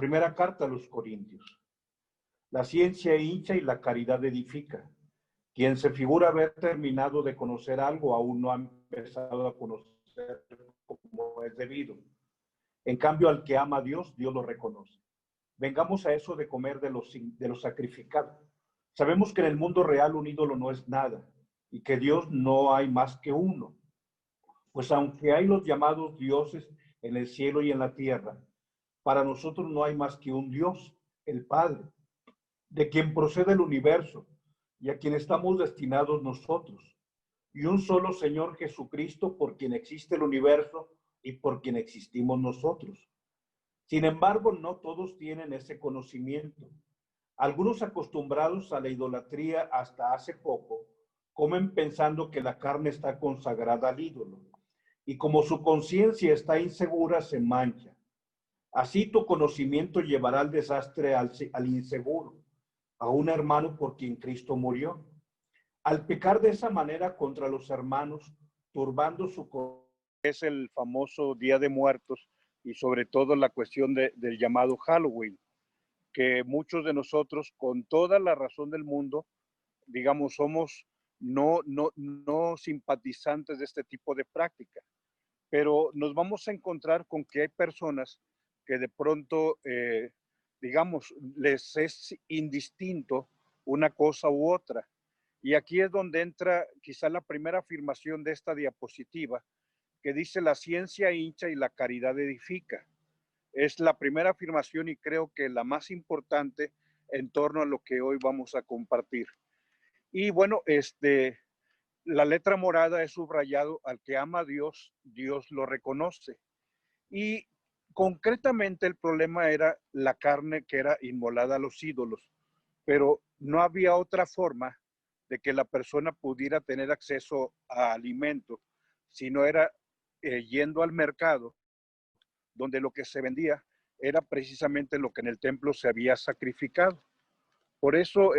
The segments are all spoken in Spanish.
primera carta a los Corintios. La ciencia hincha y la caridad edifica. Quien se figura haber terminado de conocer algo aún no ha empezado a conocer como es debido. En cambio, al que ama a Dios, Dios lo reconoce. Vengamos a eso de comer de lo sacrificado. Sabemos que en el mundo real un ídolo no es nada y que Dios no hay más que uno. Pues aunque hay los llamados dioses en el cielo y en la tierra, para nosotros no hay más que un Dios, el Padre, de quien procede el universo y a quien estamos destinados nosotros, y un solo Señor Jesucristo por quien existe el universo y por quien existimos nosotros. Sin embargo, no todos tienen ese conocimiento. Algunos acostumbrados a la idolatría hasta hace poco, comen pensando que la carne está consagrada al ídolo, y como su conciencia está insegura, se mancha. Así tu conocimiento llevará al desastre al inseguro, a un hermano por quien Cristo murió. Al pecar de esa manera contra los hermanos, turbando su es el famoso Día de Muertos y sobre todo la cuestión del llamado Halloween, que muchos de nosotros, con toda la razón del mundo, digamos, somos no simpatizantes de este tipo de práctica. Pero nos vamos a encontrar con que hay personas que de pronto, digamos, les es indistinto una cosa u otra. Y aquí es donde entra quizá la primera afirmación de esta diapositiva, que dice la ciencia hincha y la caridad edifica. Es la primera afirmación y creo que la más importante en torno a lo que hoy vamos a compartir. Y bueno, la letra morada es subrayado, al que ama a Dios, Dios lo reconoce. Y concretamente el problema era la carne que era inmolada a los ídolos, pero no había otra forma de que la persona pudiera tener acceso a alimento, si no era yendo al mercado, donde lo que se vendía era precisamente lo que en el templo se había sacrificado. Por eso,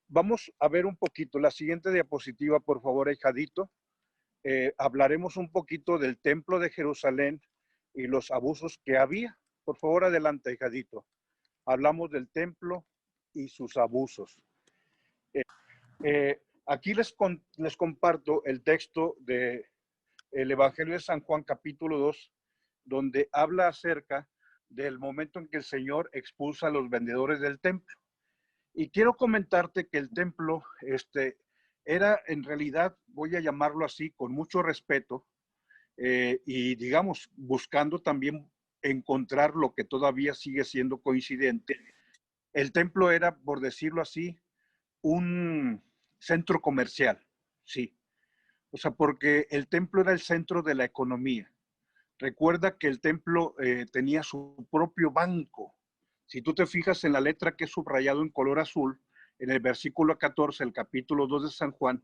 vamos a ver un poquito. La siguiente diapositiva, por favor, ahijadito. Hablaremos un poquito del templo de Jerusalén y los abusos que había. Por favor, adelante, ahijadito. Hablamos del templo y sus abusos. Aquí les comparto el texto del Evangelio de San Juan, capítulo 2, donde habla acerca del momento en que el Señor expulsa a los vendedores del templo. Y quiero comentarte que el templo era en realidad, voy a llamarlo así, con mucho respeto, y digamos, buscando también encontrar lo que todavía sigue siendo coincidente. El templo era, por decirlo así, un centro comercial, sí. O sea, porque el templo era el centro de la economía. Recuerda que el templo tenía su propio banco. Si tú te fijas en la letra que es subrayado en color azul, en el versículo 14, el capítulo 2 de San Juan,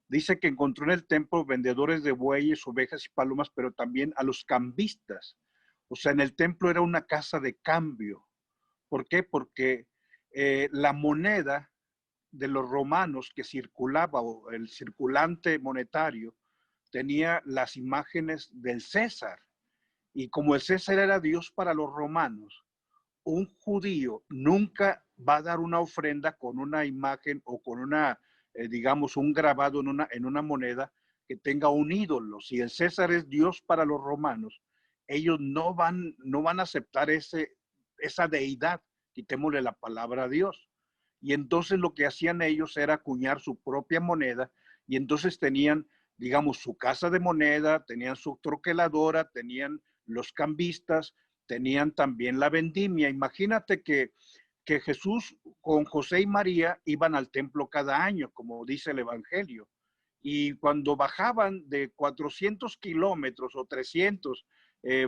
dice que encontró en el templo vendedores de bueyes, ovejas y palomas, pero también a los cambistas. O sea, en el templo era una casa de cambio. ¿Por qué? Porque la moneda de los romanos que circulaba, o el circulante monetario, tenía las imágenes del César. Y como el César era Dios para los romanos, un judío nunca va a dar una ofrenda con una imagen o con una, digamos, un grabado en una moneda que tenga un ídolo. Si el César es Dios para los romanos, ellos no van a aceptar esa deidad, quitémosle la palabra a Dios. Y entonces lo que hacían ellos era acuñar su propia moneda y entonces tenían, digamos, su casa de moneda, tenían su troqueladora, tenían los cambistas, tenían también la vendimia. Imagínate que Jesús con José y María iban al templo cada año, como dice el Evangelio. Y cuando bajaban de 400 kilómetros o 300,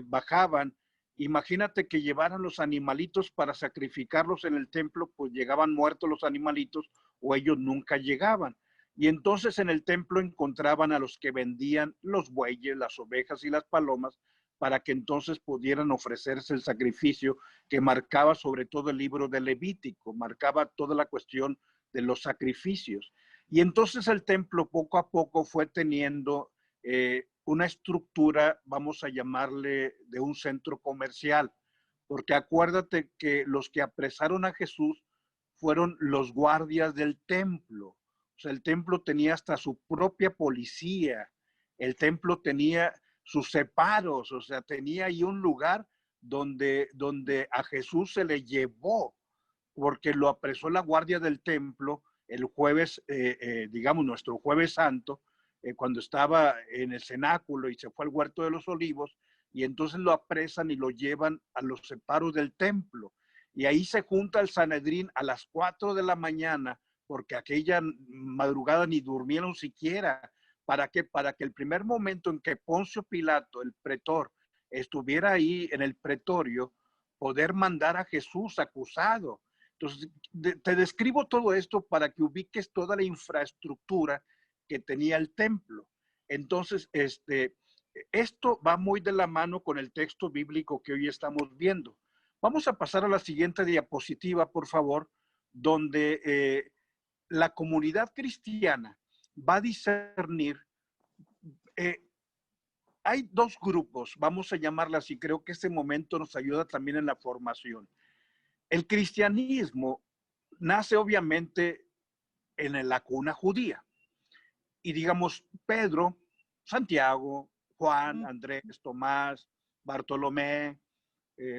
bajaban, imagínate que llevaran los animalitos para sacrificarlos en el templo, pues llegaban muertos los animalitos o ellos nunca llegaban. Y entonces en el templo encontraban a los que vendían los bueyes, las ovejas y las palomas, para que entonces pudieran ofrecerse el sacrificio que marcaba sobre todo el libro de Levítico, marcaba toda la cuestión de los sacrificios. Y entonces el templo poco a poco fue teniendo una estructura, vamos a llamarle, de un centro comercial, porque acuérdate que los que apresaron a Jesús fueron los guardias del templo. O sea, el templo tenía hasta su propia policía, el templo tenía sus separos, o sea, tenía ahí un lugar donde a Jesús se le llevó, porque lo apresó la guardia del templo el jueves, digamos, nuestro jueves santo, cuando estaba en el cenáculo y se fue al huerto de los olivos, y entonces lo apresan y lo llevan a los separos del templo. Y ahí se junta el Sanedrín a las 4 de la mañana, porque aquella madrugada ni durmieron siquiera. ¿Para qué? Para que el primer momento en que Poncio Pilato, el pretor, estuviera ahí en el pretorio, poder mandar a Jesús acusado. Entonces, te describo todo esto para que ubiques toda la infraestructura que tenía el templo. Entonces, esto va muy de la mano con el texto bíblico que hoy estamos viendo. Vamos a pasar a la siguiente diapositiva, por favor, donde la comunidad cristiana va a discernir. Hay dos grupos, vamos a llamarlas, y creo que este momento nos ayuda también en la formación. El cristianismo nace obviamente en la cuna judía. Y digamos, Pedro, Santiago, Juan, Andrés, Tomás, Bartolomé,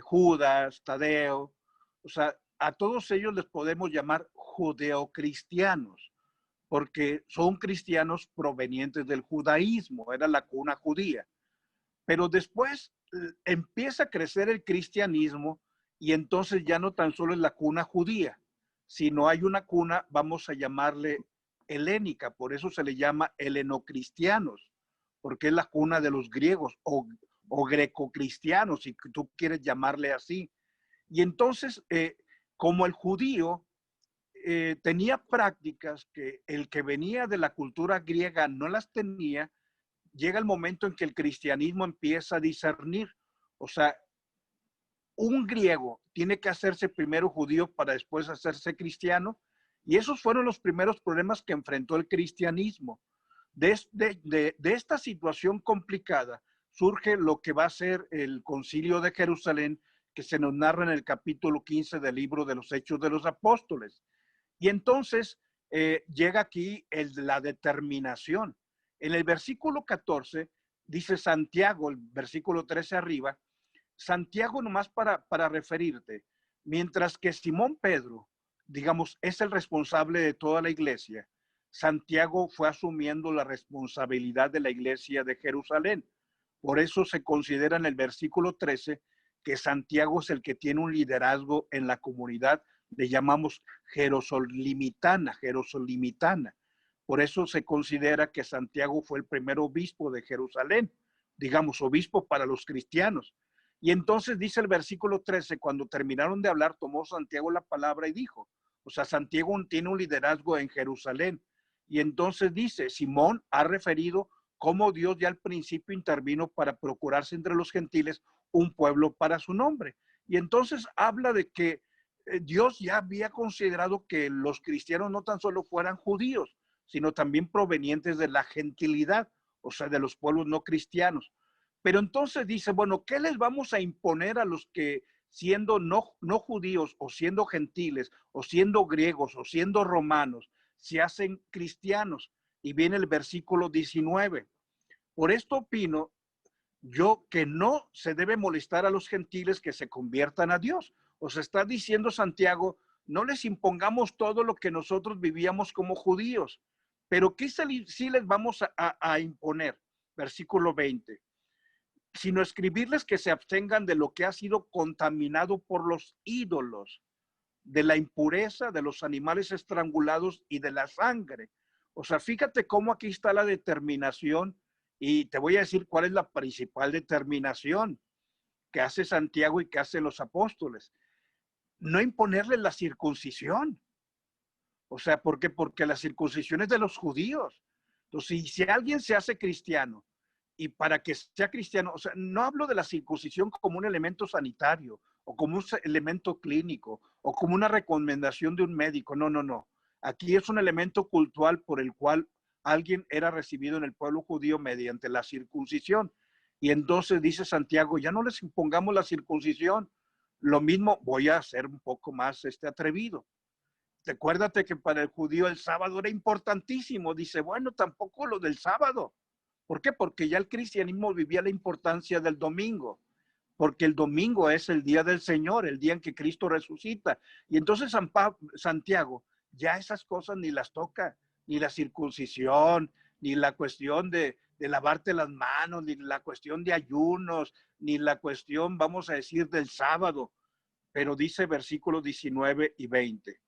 Judas, Tadeo, o sea, a todos ellos les podemos llamar judeocristianos, porque son cristianos provenientes del judaísmo, era la cuna judía. Pero después empieza a crecer el cristianismo y entonces ya no tan solo es la cuna judía, sino hay una cuna, vamos a llamarle helénica, por eso se le llama helenocristianos, porque es la cuna de los griegos o grecocristianos, si tú quieres llamarle así. Y entonces, como el judío tenía prácticas que el que venía de la cultura griega no las tenía, llega el momento en que el cristianismo empieza a discernir. O sea, un griego tiene que hacerse primero judío para después hacerse cristiano. Y esos fueron los primeros problemas que enfrentó el cristianismo. De esta situación complicada surge lo que va a ser el Concilio de Jerusalén, que se nos narra en el capítulo 15 del libro de los Hechos de los Apóstoles. Y entonces llega aquí la determinación. En el versículo 14 dice Santiago, el versículo 13 arriba, Santiago nomás para referirte, mientras que Simón Pedro, digamos, es el responsable de toda la iglesia, Santiago fue asumiendo la responsabilidad de la iglesia de Jerusalén. Por eso se considera en el versículo 13 que Santiago es el que tiene un liderazgo en la comunidad, le llamamos jerosolimitana. Por eso se considera que Santiago fue el primer obispo de Jerusalén, digamos, obispo para los cristianos. Y entonces dice el versículo 13, cuando terminaron de hablar, tomó Santiago la palabra y dijo, o sea, Santiago tiene un liderazgo en Jerusalén. Y entonces dice, Simón ha referido cómo Dios ya al principio intervino para procurarse entre los gentiles un pueblo para su nombre. Y entonces habla de que Dios ya había considerado que los cristianos no tan solo fueran judíos, sino también provenientes de la gentilidad, o sea, de los pueblos no cristianos. Pero entonces dice, bueno, ¿qué les vamos a imponer a los que siendo no judíos o siendo gentiles o siendo griegos o siendo romanos se hacen cristianos? Y viene el versículo 19. Por esto opino yo que no se debe molestar a los gentiles que se conviertan a Dios. O sea, está diciendo Santiago, no les impongamos todo lo que nosotros vivíamos como judíos, pero ¿qué sí les vamos a imponer? Versículo 20. Sino escribirles que se abstengan de lo que ha sido contaminado por los ídolos, de la impureza, de los animales estrangulados y de la sangre. O sea, fíjate cómo aquí está la determinación y te voy a decir cuál es la principal determinación que hace Santiago y que hacen los apóstoles. No imponerle la circuncisión. O sea, ¿por qué? Porque la circuncisión es de los judíos. Entonces, si alguien se hace cristiano y para que sea cristiano, o sea, no hablo de la circuncisión como un elemento sanitario o como un elemento clínico o como una recomendación de un médico. No, no, no. Aquí es un elemento cultural por el cual alguien era recibido en el pueblo judío mediante la circuncisión. Y entonces dice Santiago, ya no les impongamos la circuncisión, Lo mismo, voy a ser un poco más atrevido. Recuérdate que para el judío el sábado era importantísimo. Dice, bueno, tampoco lo del sábado. ¿Por qué? Porque ya el cristianismo vivía la importancia del domingo, porque el domingo es el día del Señor, el día en que Cristo resucita. Y entonces Santiago ya esas cosas ni las toca, ni la circuncisión, ni la cuestión de lavarte las manos, ni la cuestión de ayunos, ni la cuestión, vamos a decir, del sábado. Pero dice versículos 19 y 20.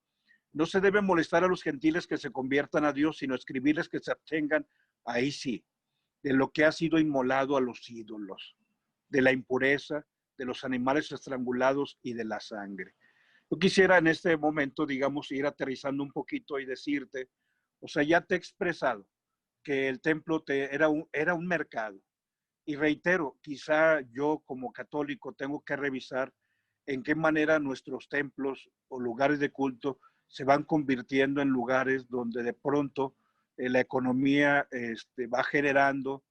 No se debe molestar a los gentiles que se conviertan a Dios, sino escribirles que se abstengan, ahí sí, de lo que ha sido inmolado a los ídolos, de la impureza, de los animales estrangulados y de la sangre. Yo quisiera en este momento, digamos, ir aterrizando un poquito y decirte, o sea, ya te he expresado que el templo era un mercado. Y reitero, quizá yo como católico tengo que revisar en qué manera nuestros templos o lugares de culto se van convirtiendo en lugares donde de pronto la economía va generando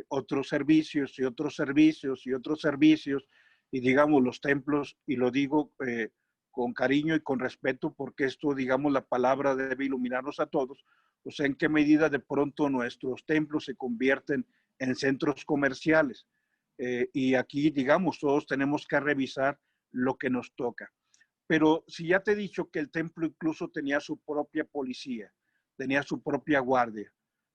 otros servicios y otros servicios y otros servicios, y digamos los templos, y lo digo con cariño y con respeto porque esto, digamos, la palabra debe iluminarnos a todos, o sea, en qué medida de pronto nuestros templos se convierten en centros comerciales. Y aquí, digamos, todos tenemos que revisar lo que nos toca. Pero si ya te he dicho que el templo incluso tenía su propia policía, tenía su propia guardia,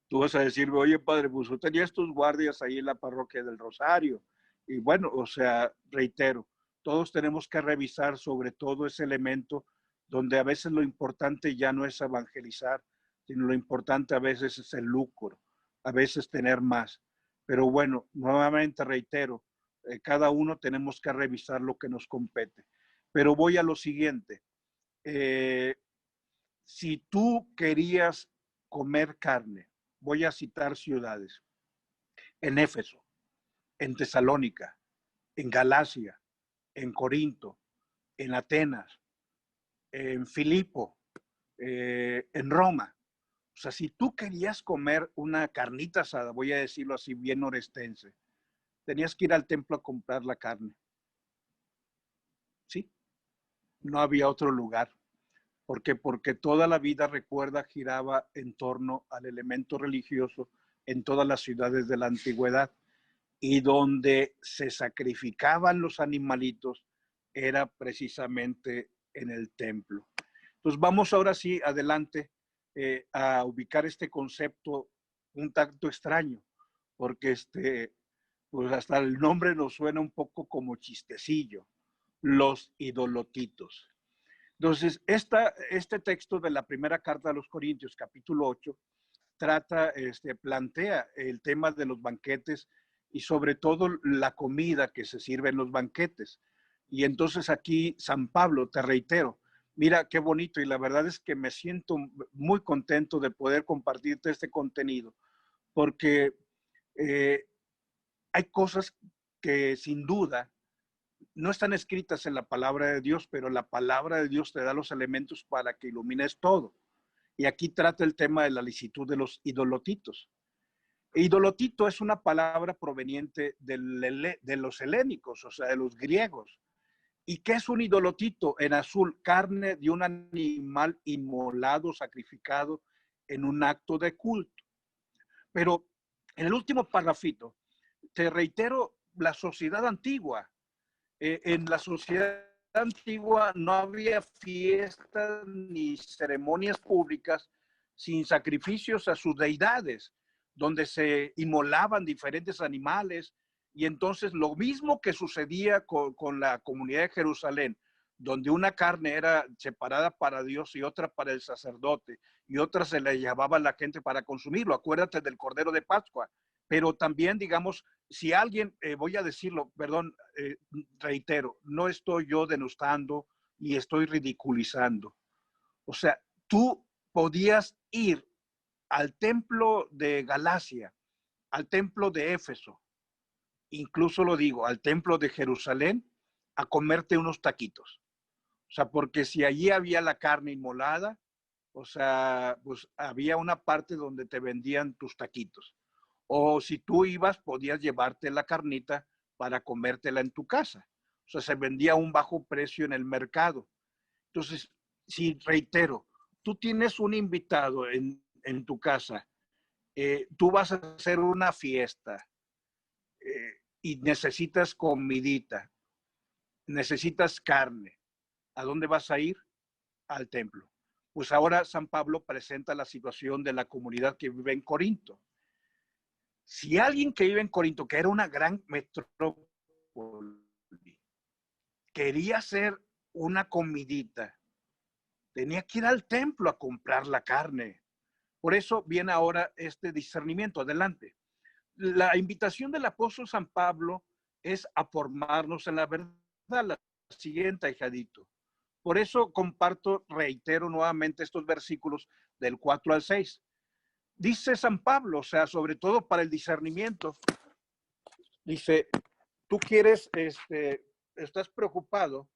tú vas a decirme, oye, padre, pues tú tenías tus guardias ahí en la parroquia del Rosario. Y bueno, o sea, reitero, todos tenemos que revisar sobre todo ese elemento donde a veces lo importante ya no es evangelizar, sino lo importante a veces es el lucro, a veces tener más. Pero bueno, nuevamente reitero, cada uno tenemos que revisar lo que nos compete. Pero voy a lo siguiente. Eh, si tú querías comer carne, voy a citar ciudades, en Éfeso, en Tesalónica, en Galacia, en Corinto, en Atenas, en Filipo, en Roma. O sea, si tú querías comer una carnita asada, voy a decirlo así bien orestense, tenías que ir al templo a comprar la carne. ¿Sí? No había otro lugar. ¿Por qué? Porque toda la vida, recuerda, giraba en torno al elemento religioso en todas las ciudades de la antigüedad, y donde se sacrificaban los animalitos era precisamente en el templo. Entonces vamos ahora sí adelante a ubicar este concepto un tanto extraño, porque pues hasta el nombre nos suena un poco como chistecillo, los idolotitos. Entonces, este texto de la primera carta a los Corintios, capítulo 8, plantea el tema de los banquetes y sobre todo la comida que se sirve en los banquetes. Y entonces aquí San Pablo, te reitero, mira qué bonito, y la verdad es que me siento muy contento de poder compartirte este contenido, porque hay cosas que sin duda no están escritas en la palabra de Dios, pero la palabra de Dios te da los elementos para que ilumines todo. Y aquí trata el tema de la licitud de los idolotitos. Idolotito es una palabra proveniente de los helénicos, o sea, de los griegos. ¿Y qué es un idolotito? En azul, carne de un animal inmolado, sacrificado en un acto de culto. Pero en el último parrafito, te reitero, la sociedad antigua. En la sociedad antigua no había fiestas ni ceremonias públicas sin sacrificios a sus deidades, donde se inmolaban diferentes animales. Y entonces lo mismo que sucedía con la comunidad de Jerusalén, donde una carne era separada para Dios y otra para el sacerdote, y otra se le llevaba a la gente para consumirlo. Acuérdate del Cordero de Pascua. Pero también, digamos, si alguien, voy a decirlo, perdón, reitero, no estoy yo denostando y estoy ridiculizando. O sea, tú podías ir al templo de Galacia, al templo de Éfeso, incluso lo digo, al templo de Jerusalén, a comerte unos taquitos. O sea, porque si allí había la carne inmolada, o sea, pues había una parte donde te vendían tus taquitos. O si tú ibas, podías llevarte la carnita para comértela en tu casa. O sea, se vendía a un bajo precio en el mercado. Entonces, si reitero, tú tienes un invitado en tu casa, tú vas a hacer una fiesta y necesitas comidita, necesitas carne, ¿a dónde vas a ir? Al templo. Pues ahora San Pablo presenta la situación de la comunidad que vive en Corinto. Si alguien que vive en Corinto, que era una gran metrópoli, quería hacer una comidita, tenía que ir al templo a comprar la carne. Por eso viene ahora este discernimiento. Adelante. La invitación del apóstol San Pablo es a formarnos en la verdad. La siguiente, ahijadito. Por eso comparto, reitero nuevamente estos versículos del 4 al 6. Dice San Pablo, o sea, sobre todo para el discernimiento, dice, tú quieres, estás preocupado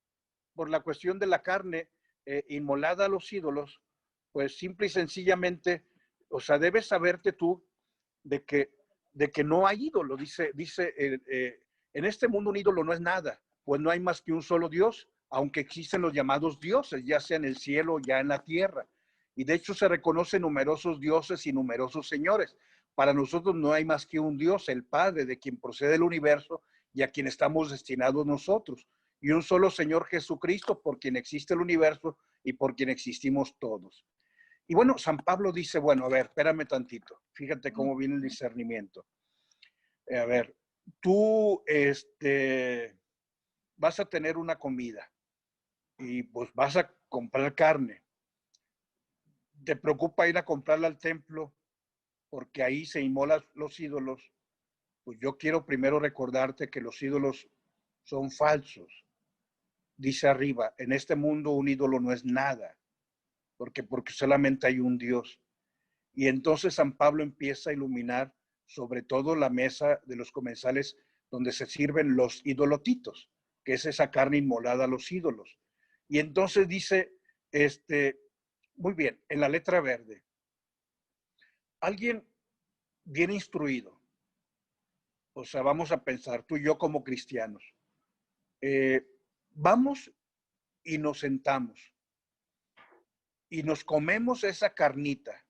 por la cuestión de la carne inmolada a los ídolos, pues simple y sencillamente, o sea, debes saberte tú de que no hay ídolo. Dice en este mundo un ídolo no es nada, pues no hay más que un solo Dios, aunque existen los llamados dioses, ya sea en el cielo o ya en la tierra. Y de hecho se reconocen numerosos dioses y numerosos señores. Para nosotros no hay más que un Dios, el Padre, de quien procede el universo y a quien estamos destinados nosotros. Y un solo Señor Jesucristo, por quien existe el universo y por quien existimos todos. Y bueno, San Pablo dice, bueno, a ver, espérame tantito. Fíjate cómo viene el discernimiento. A ver, tú vas a tener una comida y pues vas a comprar carne. Te preocupa ir a comprarla al templo porque ahí se inmolan los ídolos. Pues yo quiero primero recordarte que los ídolos son falsos. Dice arriba, en este mundo un ídolo no es nada, porque solamente hay un Dios. Y entonces San Pablo empieza a iluminar sobre todo la mesa de los comensales donde se sirven los idolotitos, que es esa carne inmolada a los ídolos. Y entonces dice, muy bien, en la letra verde, alguien bien instruido, o sea, vamos a pensar, tú y yo como cristianos, vamos y nos sentamos y nos comemos esa carnita.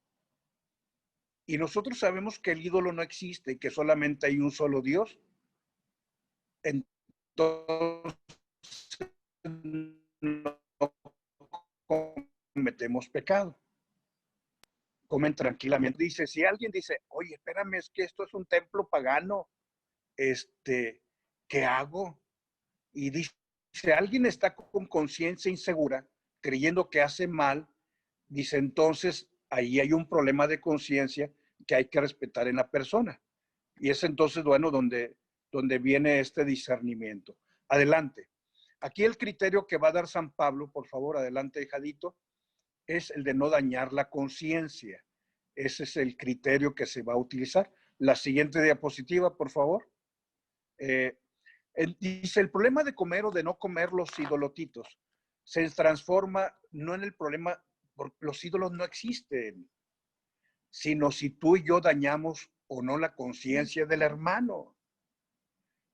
Y nosotros sabemos que el ídolo no existe y que solamente hay un solo Dios. Entonces no cometemos pecado. Comen tranquilamente. Dice, si alguien dice, oye, espérame, es que esto es un templo pagano, ¿qué hago? Y dice, si alguien está con conciencia insegura, creyendo que hace mal, dice, entonces ahí hay un problema de conciencia que hay que respetar en la persona. Y es entonces, bueno, donde viene este discernimiento. Adelante. Aquí el criterio que va a dar San Pablo, por favor, adelante, hijadito, es el de no dañar la conciencia. Ese es el criterio que se va a utilizar. La siguiente diapositiva, por favor. Dice, el problema de comer o de no comer los idolotitos se transforma no en el problema, porque los ídolos no existen, sino si tú y yo dañamos o no la conciencia del hermano.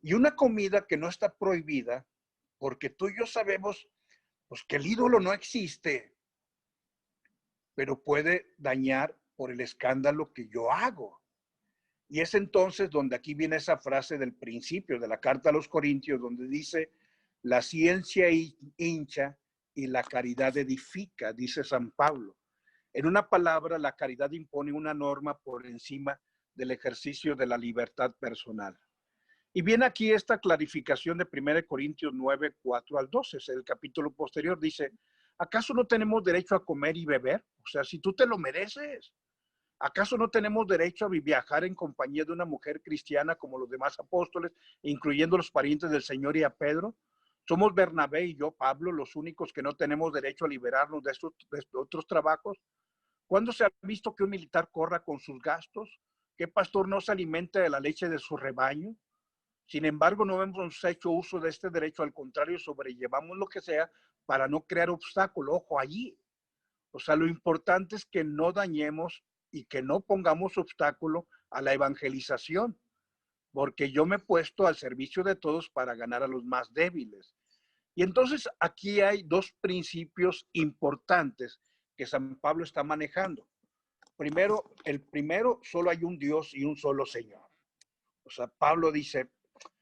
Y una comida que no está prohibida, porque tú y yo sabemos pues, que el ídolo no existe, pero puede dañar por el escándalo que yo hago. Y es entonces donde aquí viene esa frase del principio de la carta a los Corintios, donde dice, la ciencia hincha y la caridad edifica, dice San Pablo. En una palabra, la caridad impone una norma por encima del ejercicio de la libertad personal. Y viene aquí esta clarificación de 1 Corintios 9, 4 al 12, es el capítulo posterior, dice, ¿acaso no tenemos derecho a comer y beber? O sea, si tú te lo mereces. ¿Acaso no tenemos derecho a viajar en compañía de una mujer cristiana como los demás apóstoles, incluyendo los parientes del Señor y a Pedro? ¿Somos Bernabé y yo, Pablo, los únicos que no tenemos derecho a liberarnos de estos otros trabajos? ¿Cuándo se ha visto que un militar corra con sus gastos? ¿Qué pastor no se alimenta de la leche de su rebaño? Sin embargo, no hemos hecho uso de este derecho, al contrario, sobrellevamos lo que sea para no crear obstáculo. Ojo, allí. O sea, lo importante es que no dañemos y que no pongamos obstáculo a la evangelización, porque yo me he puesto al servicio de todos para ganar a los más débiles. Y entonces aquí hay dos principios importantes que San Pablo está manejando. Primero, el primero, solo hay un Dios y un solo Señor. O sea, Pablo dice,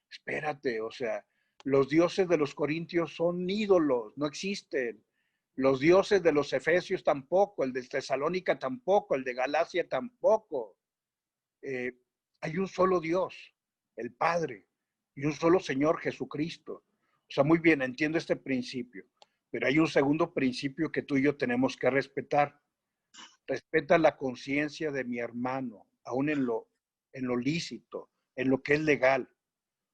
espérate, o sea, los dioses de los corintios son ídolos, no existen. Los dioses de los efesios tampoco, el de Tesalónica tampoco, el de Galacia tampoco. Eh, hay un solo Dios, el Padre, y un solo Señor Jesucristo. O sea, muy bien, entiendo este principio, pero hay un segundo principio que tú y yo tenemos que respetar. Respeta la conciencia de mi hermano, aún en lo lícito, en lo que es legal.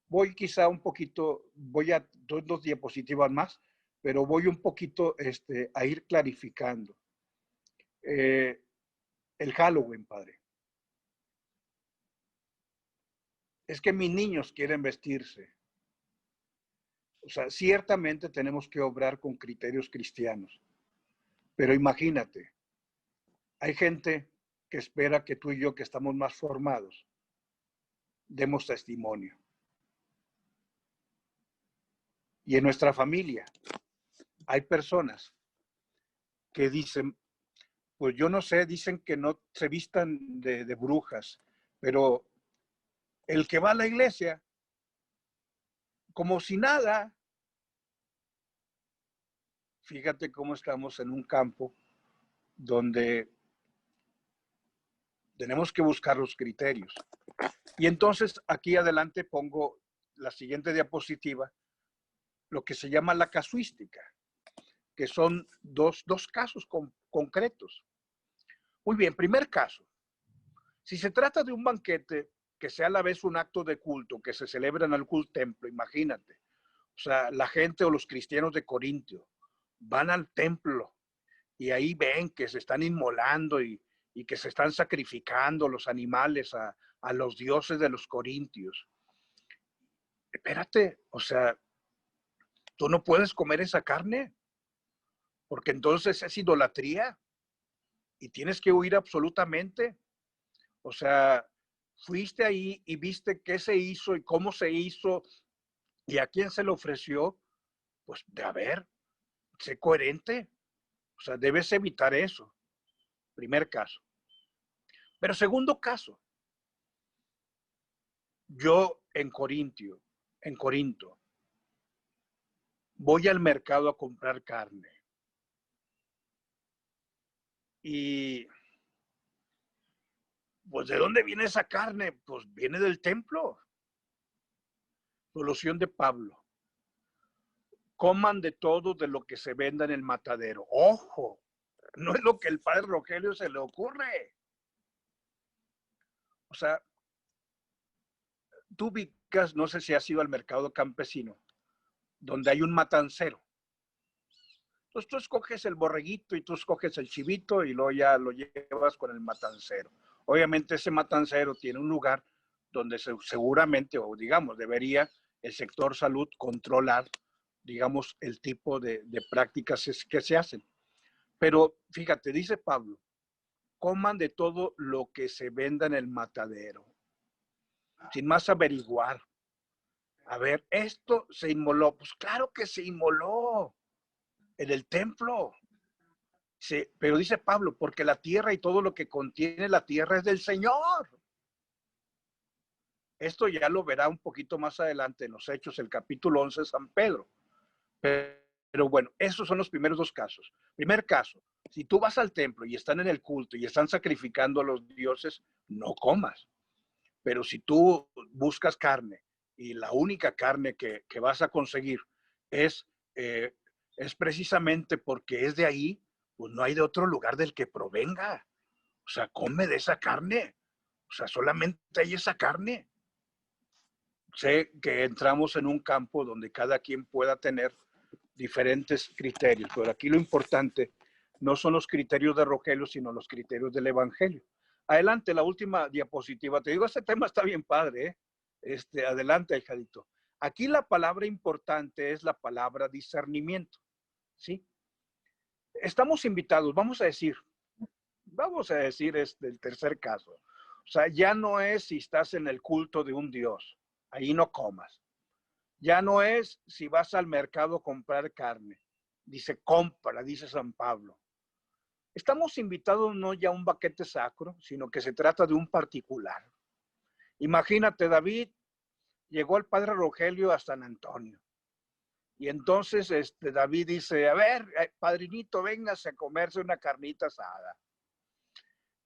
Voy quizá un poquito, voy a dos diapositivas más, pero voy un poquito a ir clarificando. El Halloween, padre. Es que mis niños quieren vestirse. O sea, ciertamente tenemos que obrar con criterios cristianos, pero imagínate, hay gente que espera que tú y yo, que estamos más formados, demos testimonio. Y en nuestra familia hay personas que dicen, pues yo no sé, dicen que no se vistan de brujas, pero el que va a la iglesia, como si nada, fíjate cómo estamos en un campo donde tenemos que buscar los criterios. Y entonces aquí adelante pongo la siguiente diapositiva, lo que se llama la casuística, que son dos casos concretos. Muy bien, primer caso. Si se trata de un banquete que sea a la vez un acto de culto, que se celebra en algún templo, imagínate. O sea, la gente o los cristianos de Corintio van al templo y ahí ven que se están inmolando y que se están sacrificando los animales a los dioses de los corintios. Espérate, o sea, tú no puedes comer esa carne, porque entonces es idolatría y tienes que huir absolutamente. O sea, fuiste ahí y viste qué se hizo y cómo se hizo y a quién se le ofreció, pues de haber, sé coherente. O sea, debes evitar eso. Primer caso. Pero segundo caso, yo en Corinto, voy al mercado a comprar carne. Y pues ¿de dónde viene esa carne? Pues viene del templo. Solución de Pablo. Coman de todo de lo que se venda en el matadero. Ojo, no es lo que el padre Rogelio se le ocurre. O sea, tú ubicas, no sé si has ido al mercado campesino, donde hay un matancero. Entonces tú escoges el borreguito y tú escoges el chivito y luego ya lo llevas con el matancero. Obviamente ese matancero tiene un lugar donde seguramente, o digamos, debería el sector salud controlar, digamos, el tipo de prácticas que se hacen. Pero fíjate, dice Pablo, coman de todo lo que se venda en el matadero, sin más averiguar. A ver, esto se inmoló. Pues claro que se inmoló en el templo. Sí, pero dice Pablo, porque la tierra y todo lo que contiene la tierra es del Señor. Esto ya lo verá un poquito más adelante en los Hechos, el capítulo 11 de San Pedro. Pero bueno, esos son los primeros dos casos. Primer caso, si tú vas al templo y están en el culto y están sacrificando a los dioses, no comas. Pero si tú buscas carne y la única carne que vas a conseguir es, es precisamente porque es de ahí, pues no hay de otro lugar del que provenga. O sea, come de esa carne. O sea, solamente hay esa carne. Sé que entramos en un campo donde cada quien pueda tener diferentes criterios, pero aquí lo importante no son los criterios de Rogelio, sino los criterios del Evangelio. Adelante, la última diapositiva. Te digo, este tema está bien padre, ¿eh? Adelante, hijadito. Aquí la palabra importante es la palabra discernimiento, ¿sí? Estamos invitados, vamos a decir el tercer caso. O sea, ya no es si estás en el culto de un Dios, ahí no comas. Ya no es si vas al mercado a comprar carne. Dice, compra, dice San Pablo. Estamos invitados no ya a un banquete sacro, sino que se trata de un particular. Imagínate, David llegó al padre Rogelio a San Antonio. Y entonces David dice, a ver, padrinito, véngase a comerse una carnita asada.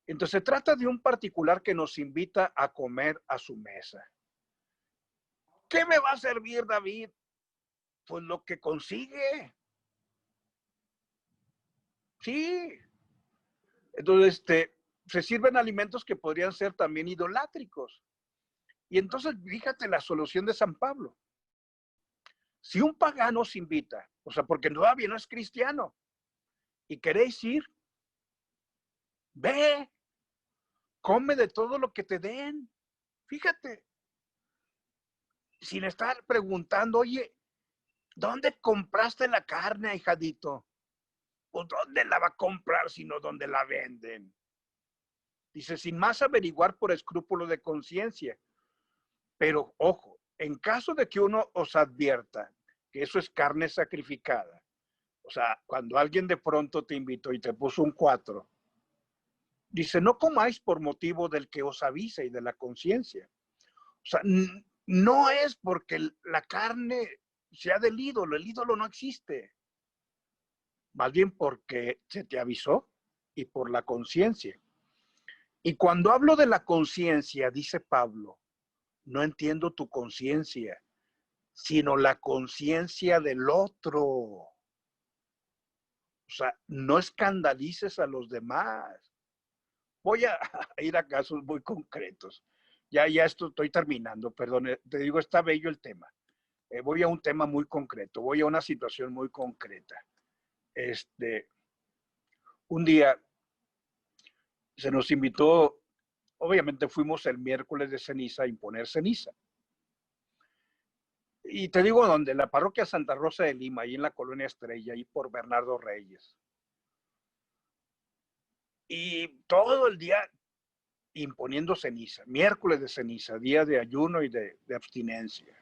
Entonces se trata de un particular que nos invita a comer a su mesa. ¿Qué me va a servir, David? Pues lo que consigue. Sí. Entonces, se sirven alimentos que podrían ser también idolátricos. Y entonces, fíjate la solución de San Pablo. Si un pagano os invita, o sea, porque todavía no es cristiano, y queréis ir, ve, come de todo lo que te den. Fíjate, sin estar preguntando, oye, ¿dónde compraste la carne, hijadito? ¿O dónde la va a comprar, sino dónde la venden? Dice, sin más averiguar por escrúpulo de conciencia. Pero, ojo, en caso de que uno os advierta que eso es carne sacrificada, o sea, cuando alguien de pronto te invitó y te puso un 4, dice, no comáis por motivo del que os avisa y de la conciencia. O sea, no es porque la carne sea del ídolo, el ídolo no existe. Más bien porque se te avisó y por la conciencia. Y cuando hablo de la conciencia, dice Pablo, no entiendo tu conciencia, sino la conciencia del otro. O sea, no escandalices a los demás. Voy a ir a casos muy concretos. Ya estoy terminando, perdón, te digo, está bello el tema. Voy a un tema muy concreto, voy a una situación muy concreta. Un día se nos invitó, obviamente fuimos el miércoles de ceniza a imponer ceniza. Y te digo dónde, la parroquia Santa Rosa de Lima, ahí en la colonia Estrella, ahí por Bernardo Reyes. Y todo el día imponiendo ceniza, miércoles de ceniza, día de ayuno y de abstinencia.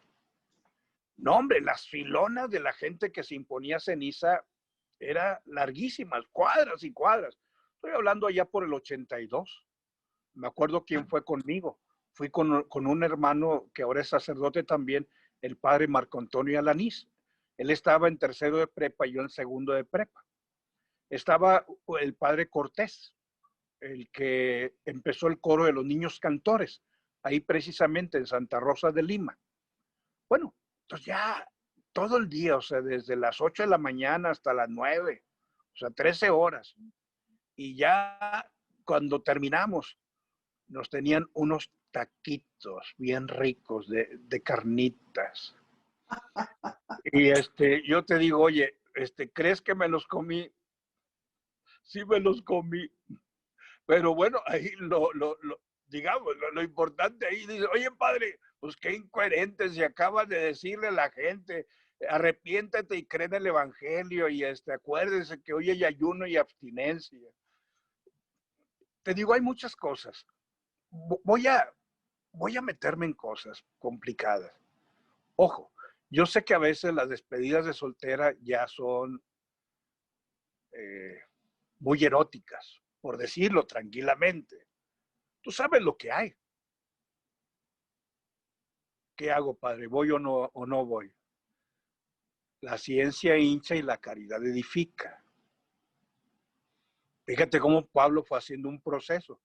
No, hombre, las filonas de la gente que se imponía ceniza era larguísimas, cuadras y cuadras. Estoy hablando allá por el 82. Me acuerdo quién fue conmigo. Fui con un hermano que ahora es sacerdote también, el padre Marco Antonio Alanís. Él estaba en tercero de prepa y yo en segundo de prepa. Estaba el padre Cortés, el que empezó el coro de los niños cantores, ahí precisamente en Santa Rosa de Lima. Bueno, entonces ya todo el día, o sea, desde las 8 de la mañana hasta las 9, o sea, 13 horas. Y ya cuando terminamos, nos tenían unos taquitos bien ricos de carnitas. Y yo te digo, oye, ¿crees que me los comí? Sí me los comí. Pero bueno, ahí digamos, lo importante ahí dice, oye, padre, pues qué incoherente si acabas de decirle a la gente, arrepiéntate y cree en el evangelio y acuérdese que hoy hay ayuno y abstinencia. Te digo, hay muchas cosas. Voy a meterme en cosas complicadas. Ojo, yo sé que a veces las despedidas de soltera ya son muy eróticas, por decirlo tranquilamente. Tú sabes lo que hay. ¿Qué hago, padre? ¿Voy o no voy? La ciencia hincha y la caridad edifica. Fíjate cómo Pablo fue haciendo un proceso.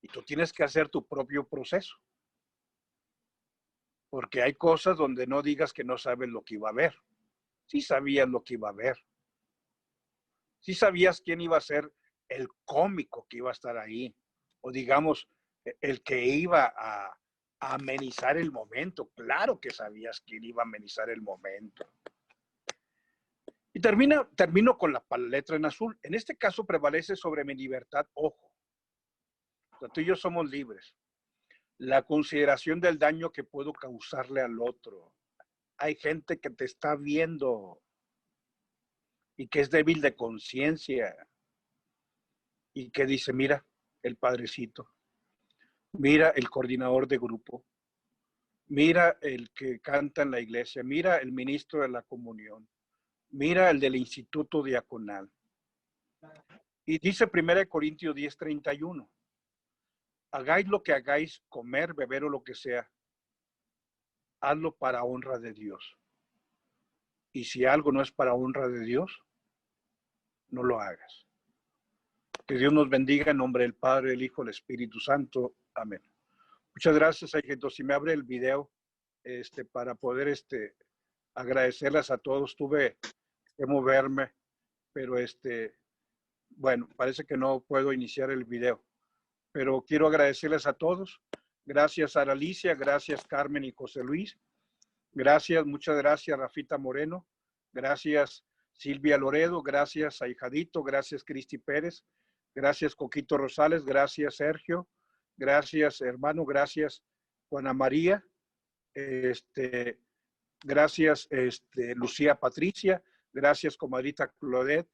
Y tú tienes que hacer tu propio proceso. Porque hay cosas donde no digas que no sabes lo que iba a haber. Sí sabías lo que iba a haber. Sí sabías quién iba a ser el cómico que iba a estar ahí. O digamos, el que iba a amenizar el momento. Claro que sabías quién iba a amenizar el momento. Y termino con la letra en azul. En este caso prevalece sobre mi libertad, ojo. O sea, tú y yo somos libres. La consideración del daño que puedo causarle al otro. Hay gente que te está viendo y que es débil de conciencia y que dice, mira, el padrecito, mira el coordinador de grupo, mira el que canta en la iglesia, mira el ministro de la comunión, mira el del instituto diaconal. Y dice 1 Corintios 10:31, hagáis lo que hagáis, comer, beber o lo que sea, hazlo para honra de Dios. Y si algo no es para honra de Dios, no lo hagas. Que Dios nos bendiga en nombre del Padre, el Hijo, el Espíritu Santo. Amén. Muchas gracias, Sargento. Si me abre el video para poder agradecerles a todos. Tuve que moverme, pero bueno, parece que no puedo iniciar el video. Pero quiero agradecerles a todos. Gracias a Alicia, gracias Carmen y José Luis. Gracias, muchas gracias Rafita Moreno. Gracias Silvia Loredo, gracias a Hijadito, gracias Cristi Pérez, gracias Coquito Rosales, gracias Sergio, gracias hermano, gracias Juana María, gracias Lucía Patricia, gracias comadrita Claudette,